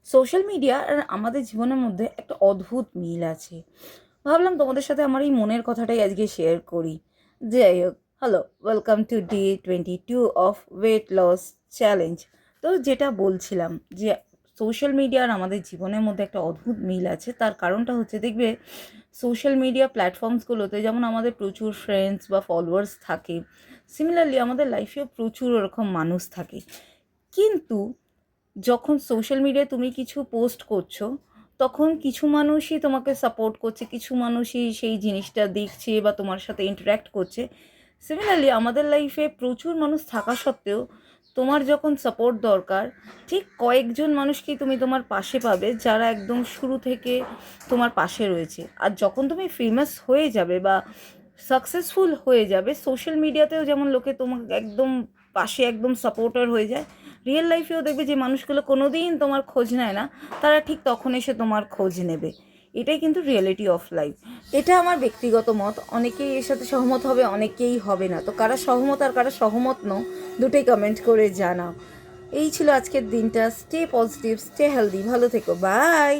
Social media আর আমাদের জীবনের মধ্যে একটা অদ্ভুত মিল আছে। ভাবলাম তোমাদের সাথে আমার এই মনের কথাটাই আজকে শেয়ার করি। যাই হোক, hello, welcome to day 22 of weight loss challenge. তো যেটা বলছিলাম যে সোশ্যাল মিডিয়া আর আমাদের জীবনের মধ্যে একটা অদ্ভুত মিল আছে, তার কারণটা হচ্ছে দেখবে সোশ্যাল মিডিয়া প্ল্যাটফর্মসগুলোতে যেমন আমাদের প্রচুর ফ্রেন্ডস বা ফলোয়ার্স থাকে, সিমিলারলি আমাদের লাইফেও প্রচুর ওরকম মানুষ থাকে। কিন্তু যখন সোশ্যাল মিডিয়ায় তুমি কিছু পোস্ট করছো, তখন কিছু মানুষই তোমাকে সাপোর্ট করছে, কিছু মানুষই সেই জিনিসটা দেখছে বা তোমার সাথে ইন্টারঅ্যাক্ট করছে। সিমিলারলি আমাদের লাইফে প্রচুর মানুষ থাকা সত্ত্বেও তোমার যখন সাপোর্ট দরকার, ঠিক কয়েকজন মানুষকেই তুমি তোমার পাশে পাবে যারা একদম শুরু থেকে তোমার পাশে রয়েছে। আর যখন তুমি ফেমাস হয়ে যাবে বা সাকসেসফুল হয়ে যাবে, সোশ্যাল মিডিয়াতেও যেমন লোকে তোমাকে একদম পাশে একদম সাপোর্টার হয়ে যায়, রিয়েল লাইফেও দেখবে যে মানুষগুলো কোনো দিন তোমার খোঁজ নেয় না, তারা ঠিক তখন এসে তোমার খোঁজ নেবে। এটাই কিন্তু রিয়েলিটি অফ লাইফ। এটা আমার ব্যক্তিগত মত, অনেকেই এর সাথে সহমত হবে, অনেকেই হবে না। তো কারা সহমত আর কারা সহমত নও, দুটোই কমেন্ট করে জানাও। এই ছিল আজকের দিনটা। স্টে পজিটিভ, স্টে হেলদি, ভালো থেকো, বাই।